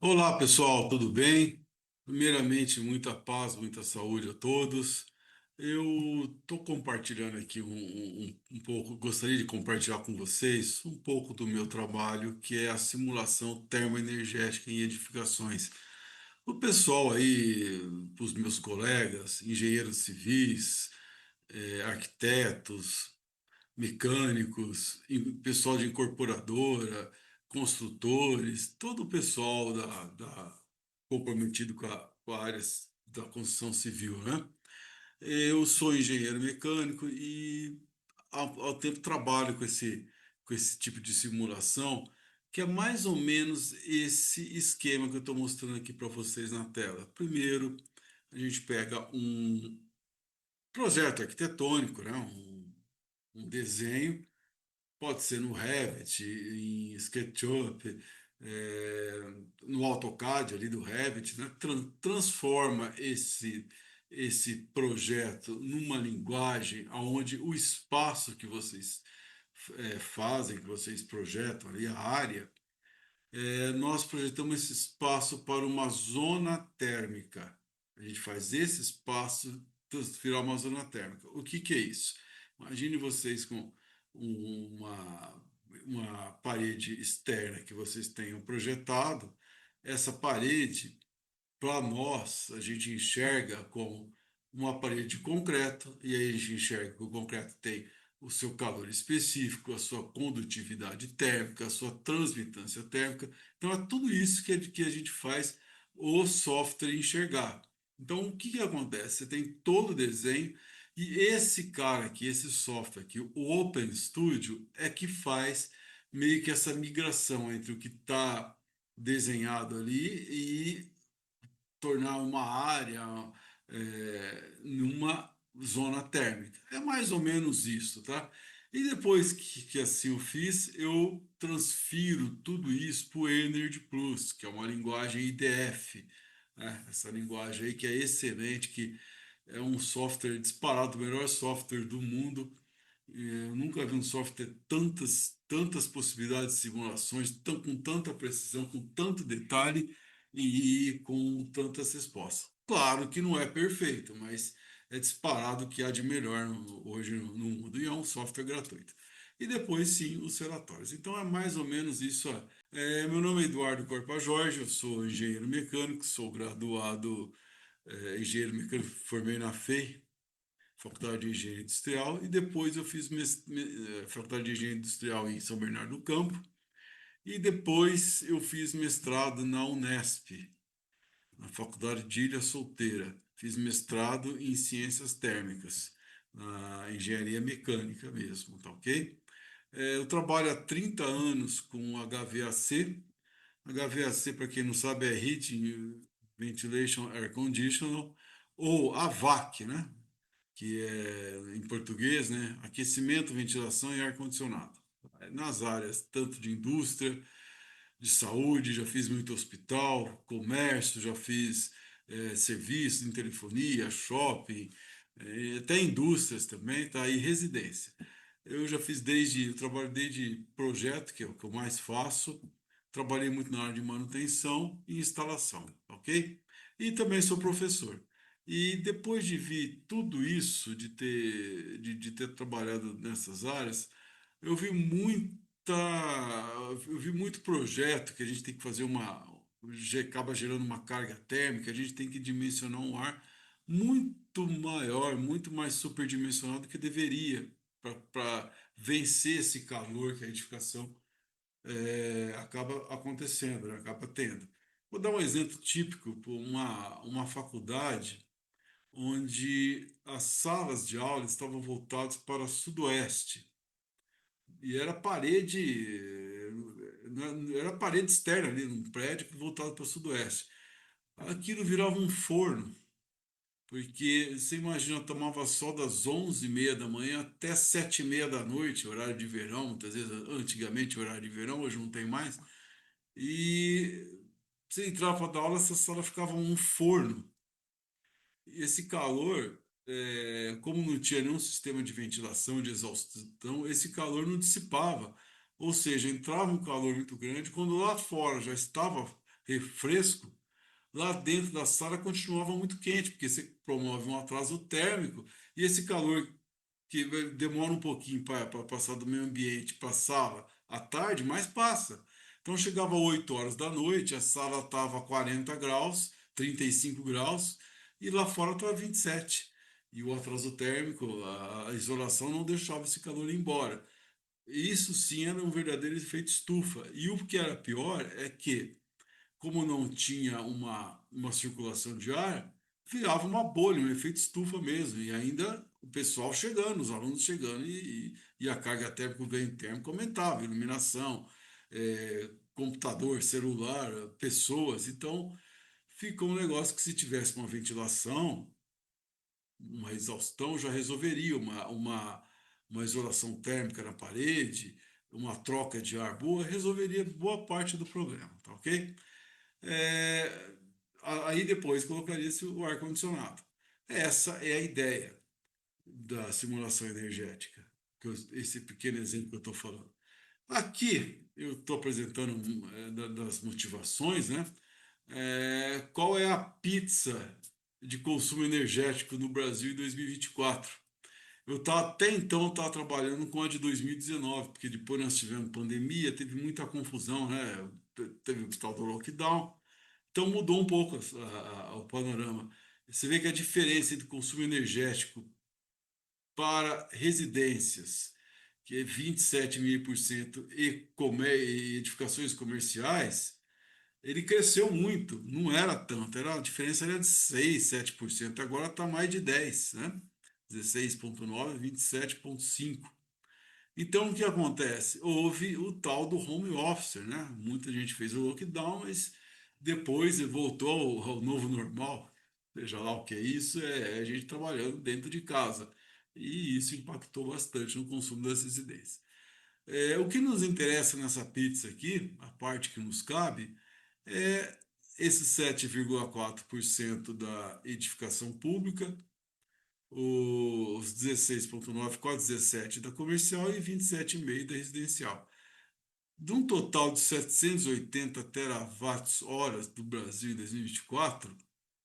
Olá, pessoal, tudo bem? Primeiramente, muita paz, muita saúde a todos. Eu estou compartilhando aqui um pouco, gostaria de compartilhar com vocês um pouco do meu trabalho, que é a simulação termoenergética em edificações. O pessoal aí, os meus colegas, engenheiros civis, arquitetos, mecânicos, pessoal de incorporadora, construtores, todo o pessoal comprometido com a área da construção civil, né? Eu sou engenheiro mecânico e ao tempo trabalho com esse tipo de simulação, que é mais ou menos esse esquema que eu estou mostrando aqui para vocês na tela. Primeiro, a gente pega um projeto arquitetônico, né? Um desenho. Pode ser no Revit, em SketchUp, no AutoCAD ali do Revit, né? Transforma esse projeto numa linguagem onde o espaço que vocês fazem, que vocês projetam ali, a área, nós projetamos esse espaço para uma zona térmica. A gente faz esse espaço virar uma zona térmica. O que que é isso? Imagine vocês com uma, uma parede externa que vocês tenham projetado. Essa parede, para nós, a gente enxerga como uma parede de concreto, e aí a gente enxerga que o concreto tem o seu calor específico, a sua condutividade térmica, a sua transmitância térmica. Então, é tudo isso que a gente faz o software enxergar. Então, o que que acontece? Você tem todo o desenho, e esse cara aqui, esse software aqui, o OpenStudio, é que faz meio que essa migração entre o que está desenhado ali e tornar uma área numa zona térmica. É mais ou menos isso, tá? E depois que assim eu fiz, eu transfiro tudo isso para o Energy Plus, que é uma linguagem IDF, né? Essa linguagem aí que é excelente, que é um software disparado, o melhor software do mundo. Eu nunca vi um software ter tantas possibilidades de simulações, com tanta precisão, com tanto detalhe e com tantas respostas. Claro que não é perfeito, mas é disparado o que há de melhor hoje no mundo e é um software gratuito. E depois, sim, os relatórios. Então é mais ou menos isso. Meu nome é Eduardo Corpa Jorge, eu sou engenheiro mecânico, sou graduado engenheiro mecânico, formei na FEI, Faculdade de Engenharia Industrial, e depois eu fiz Faculdade de Engenharia Industrial em São Bernardo do Campo, e depois eu fiz mestrado na Unesp, na Faculdade de Ilha Solteira. Fiz mestrado em Ciências Térmicas, na Engenharia Mecânica mesmo, tá ok? Eu trabalho há 30 anos com HVAC. HVAC, para quem não sabe, é Heating, Ventilation, Air Conditional, ou AVAC, né? Que é em português, né? Aquecimento, ventilação e ar-condicionado. Nas áreas tanto de indústria, de saúde, já fiz muito hospital, comércio, já fiz serviço em telefonia, shopping, até indústrias também, tá? E residência. Eu trabalho desde projeto, que é o que eu mais faço, trabalhei muito na área de manutenção e instalação, ok? E também sou professor. E depois de vir tudo isso, de ter trabalhado nessas áreas, eu vi muita, eu vi muito projeto que a gente tem que fazer acaba gerando uma carga térmica, a gente tem que dimensionar um ar muito maior, muito mais superdimensionado do que deveria para vencer esse calor que a edificação acaba acontecendo, né? Acaba tendo. Vou dar um exemplo típico por uma faculdade onde as salas de aula estavam voltadas para sudoeste. E era parede externa ali, num prédio voltado para o sudoeste. Aquilo virava um forno, porque você imagina, eu tomava sol das 11h30 da manhã até 7h30 da noite, horário de verão, muitas vezes, antigamente horário de verão, hoje não tem mais. E você entrava para dar aula, essa sala ficava um forno. E esse calor, como não tinha nenhum sistema de ventilação, de exaustão, esse calor não dissipava. Ou seja, entrava um calor muito grande, quando lá fora já estava refresco, lá dentro da sala continuava muito quente, porque você promove um atraso térmico e esse calor que demora um pouquinho para passar do meio ambiente para a sala à tarde, mas passa. Então chegava 8 horas da noite, a sala estava 40 graus, 35 graus, e lá fora estava 27. E o atraso térmico, a isolação não deixava esse calor ir embora. Isso sim era um verdadeiro efeito estufa. E o que era pior é que, como não tinha uma circulação de ar, virava uma bolha, um efeito estufa mesmo. E ainda o pessoal chegando, os alunos chegando, e a carga térmica, o ganho térmico aumentava, iluminação, computador, celular, pessoas. Então, ficou um negócio que se tivesse uma ventilação, uma exaustão, já resolveria uma isolação térmica na parede, uma troca de ar boa, resolveria boa parte do problema, tá ok? É, aí depois colocaria-se o ar-condicionado. Essa é a ideia da simulação energética, esse pequeno exemplo que eu estou falando. Aqui eu estou apresentando das motivações, né? Qual é a pizza de consumo energético no Brasil em 2024? Eu tava, até então estava trabalhando com a de 2019, porque depois nós tivemos pandemia, teve muita confusão, né? Teve o tal do lockdown, então mudou um pouco o panorama. Você vê que a diferença entre consumo energético para residências, que é 27,5%, e edificações comerciais, ele cresceu muito, não era tanto, a diferença era de 6, 7%, agora está mais de 10, né? 16,9, 27,5. Então, o que acontece? Houve o tal do home office, né? Muita gente fez o lockdown, mas depois voltou ao novo normal. Seja lá o que é isso, é a gente trabalhando dentro de casa. E isso impactou bastante no consumo das residências. O que nos interessa nessa pizza aqui, a parte que nos cabe, é esse 7,4% da edificação pública, os 16,9, quase 17 da comercial e 27,5 da residencial. De um total de 780 terawatts-horas do Brasil em 2024,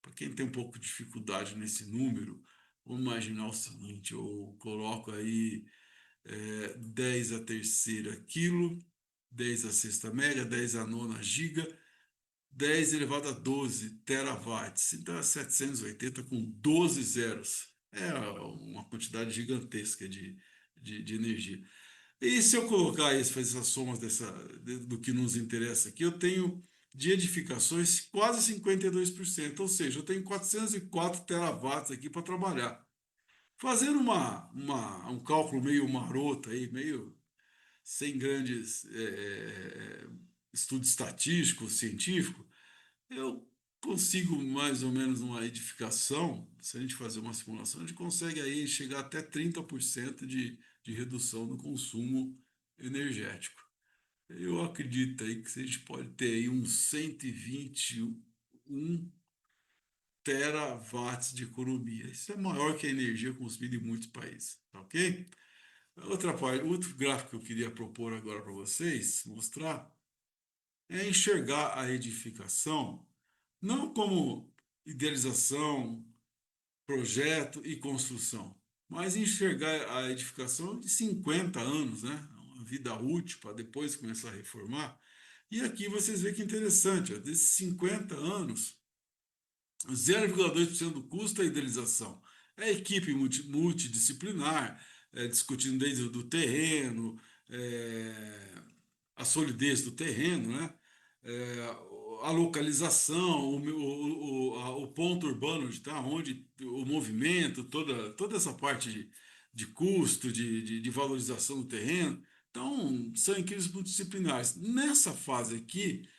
para quem tem um pouco de dificuldade nesse número, vamos imaginar o seguinte: eu coloco aí 10 a terceira quilo, 10 a sexta mega, 10 a nona giga, 10 elevado a 12 terawatts. Então é 780 com 12 zeros. É uma quantidade gigantesca de energia. E se eu colocar isso, fazer essas somas do que nos interessa aqui, eu tenho de edificações quase 52%, ou seja, eu tenho 404 terawatts aqui para trabalhar. Fazendo um cálculo meio maroto aí, meio sem grandes estudo estatístico, científico, eu consigo mais ou menos uma edificação, se a gente fazer uma simulação, a gente consegue aí chegar até 30% de redução no consumo energético. Eu acredito aí que a gente pode ter aí uns 121 terawatts de economia. Isso é maior que a energia consumida em muitos países, tá ok? Outra parte, outro gráfico que eu queria propor agora para vocês, mostrar, é enxergar a edificação não como idealização, projeto e construção, mas enxergar a edificação de 50 anos, né? Uma vida útil para depois começar a reformar. E aqui vocês veem que interessante, ó, desses 50 anos, 0,2% do custo é a idealização. É a equipe multidisciplinar, discutindo desde o do terreno, é, a solidez do terreno, né? É, a localização, o ponto urbano de estar, onde o movimento, toda essa parte de custo, de valorização do terreno. Então, são equipes multidisciplinares. Nessa fase aqui,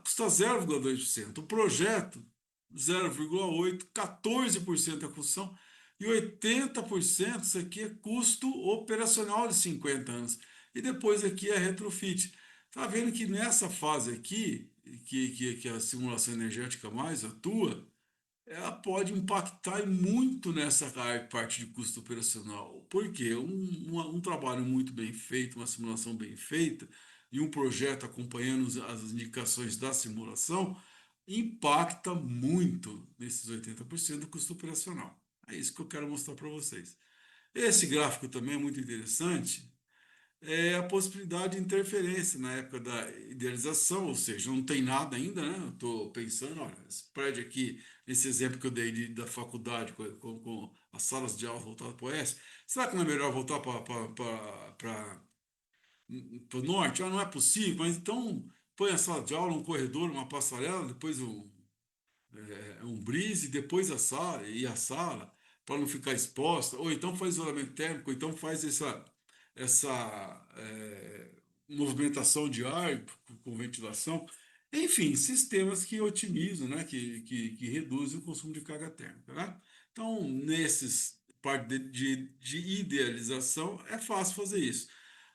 custa 0,2%. O projeto, 0,8%, 14% da construção e 80% isso aqui é custo operacional de 50 anos. E depois aqui é retrofit. Está vendo que nessa fase aqui, que a simulação energética mais atua, ela pode impactar muito nessa parte de custo operacional. Por quê? Um trabalho muito bem feito, uma simulação bem feita, e um projeto acompanhando as indicações da simulação, impacta muito nesses 80% do custo operacional. É isso que eu quero mostrar para vocês. Esse gráfico também é muito interessante, é a possibilidade de interferência na época da idealização, ou seja, não tem nada ainda, né? Eu estou pensando, olha, esse prédio aqui, esse exemplo que eu dei da faculdade, com as salas de aula voltadas para o oeste, será que não é melhor voltar para o norte? Ah, não é possível, mas então põe a sala de aula, um corredor, uma passarela, depois um brise, depois a sala, para não ficar exposta, ou então faz isolamento térmico, ou então faz essa movimentação de ar com ventilação. Enfim, sistemas que otimizam, né, que reduzem o consumo de carga térmica. Né? Então, nesses parte de idealização, é fácil fazer isso.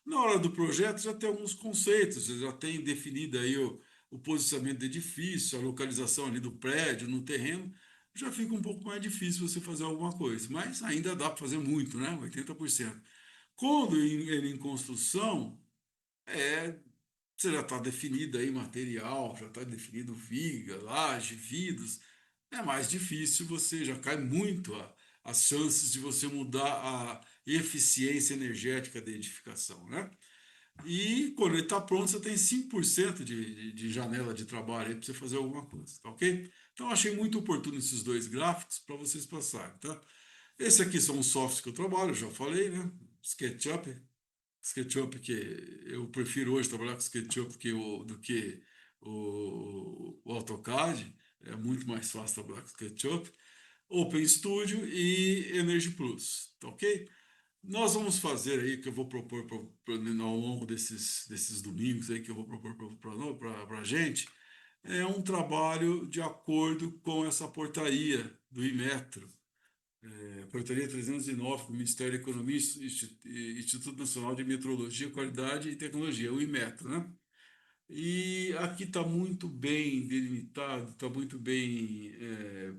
Na hora do projeto já tem alguns conceitos, você já tem definido aí o posicionamento do edifício, a localização ali do prédio, no terreno, já fica um pouco mais difícil você fazer alguma coisa, mas ainda dá para fazer muito, né? 80%. Quando ele em construção, é, você já está definido aí material, já está definido viga, laje, vidros, é mais difícil, você já cai muito as chances de você mudar a eficiência energética da edificação, né? E quando ele está pronto, você tem 5% de janela de trabalho aí para você fazer alguma coisa, tá ok? Então, achei muito oportuno esses dois gráficos para vocês passarem, tá? Esse aqui são os softwares que eu trabalho, já falei, né? SketchUp, SketchUp que eu prefiro hoje trabalhar com SketchUp do que o AutoCAD, é muito mais fácil trabalhar com SketchUp. OpenStudio e Energy Plus, tá ok? Nós vamos fazer aí, que eu vou propor ao longo desses domingos aí, que eu vou propor para a gente, é um trabalho de acordo com essa portaria do Inmetro, portaria 309 do Ministério da Economia e Instituto Nacional de Metrologia, Qualidade e Tecnologia, o Inmetro, né? E aqui está muito bem delimitado, está muito bem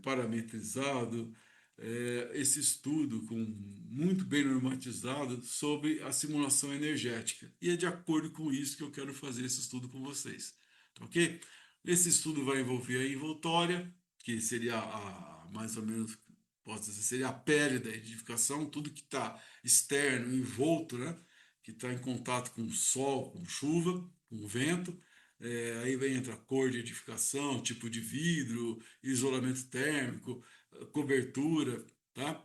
parametrizado esse estudo, muito bem normatizado sobre a simulação energética. E é de acordo com isso que eu quero fazer esse estudo com vocês. Tá ok? Esse estudo vai envolver a envoltória, que seria mais ou menos, posso dizer, seria a pele da edificação, tudo que está externo, envolto, né? Que está em contato com o sol, com chuva, com vento. Aí vem entra cor de edificação, tipo de vidro, isolamento térmico, cobertura, tá?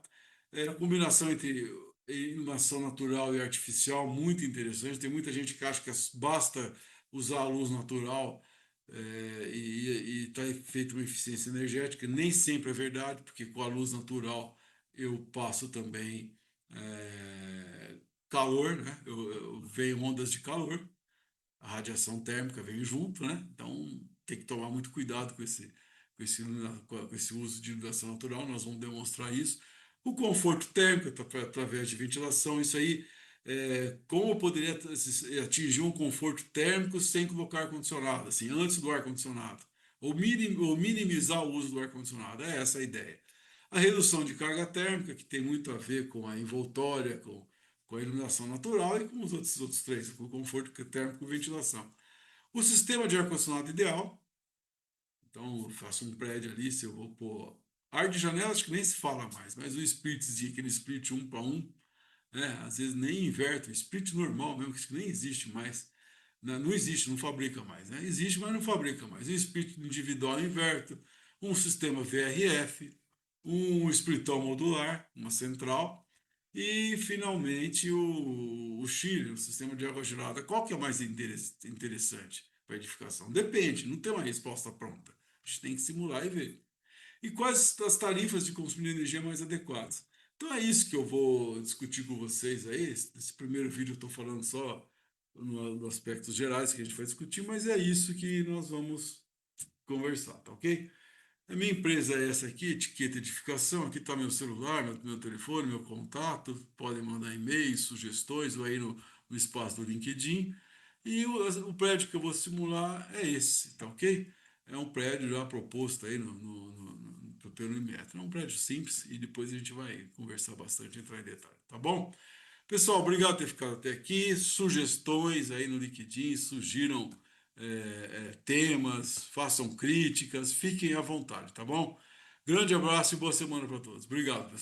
A combinação entre iluminação natural e artificial, muito interessante. Tem muita gente que acha que basta usar a luz natural e está feita uma eficiência energética. Nem sempre é verdade, porque com a luz natural eu passo também calor, né? Eu venho ondas de calor, a radiação térmica vem junto, né? Então tem que tomar muito cuidado com esse uso de iluminação natural, nós vamos demonstrar isso. O conforto térmico, através de ventilação, isso aí, como eu poderia atingir um conforto térmico sem colocar ar-condicionado, assim, antes do ar-condicionado, ou minimizar o uso do ar-condicionado, é essa a ideia. A redução de carga térmica, que tem muito a ver com a envoltória, com a iluminação natural e com os outros três, com o conforto térmico e ventilação. O sistema de ar-condicionado ideal, então eu faço um prédio ali, se eu vou pôr ar de janela, acho que nem se fala mais, mas o splitzinho, aquele split 1 para 1, né? Às vezes nem inverte, o split normal mesmo, que nem existe mais. Não existe, não fabrica mais, né? Existe, mas não fabrica mais. O split individual inverto, um sistema VRF, um splitão modular, uma central, e finalmente o chiller, o sistema de água gelada. Qual que é mais interessante para edificação? Depende, não tem uma resposta pronta. A gente tem que simular e ver. E quais as tarifas de consumo de energia mais adequadas? Então é isso que eu vou discutir com vocês aí. Esse primeiro vídeo eu estou falando só nos aspectos gerais que a gente vai discutir, mas é isso que nós vamos conversar, tá ok? A minha empresa é essa aqui, Etiqueta Edificação. Aqui está meu celular, meu telefone, meu contato. Podem mandar e-mails, sugestões ou aí no espaço do LinkedIn. E o prédio que eu vou simular é esse, tá ok? É um prédio já proposto aí pelo Inmetro. É um prédio simples e depois a gente vai conversar bastante, entrar em detalhe, tá bom? Pessoal, obrigado por ter ficado até aqui. Sugestões aí no LinkedIn, sugiram temas, façam críticas, fiquem à vontade, tá bom? Grande abraço e boa semana para todos. Obrigado, pessoal.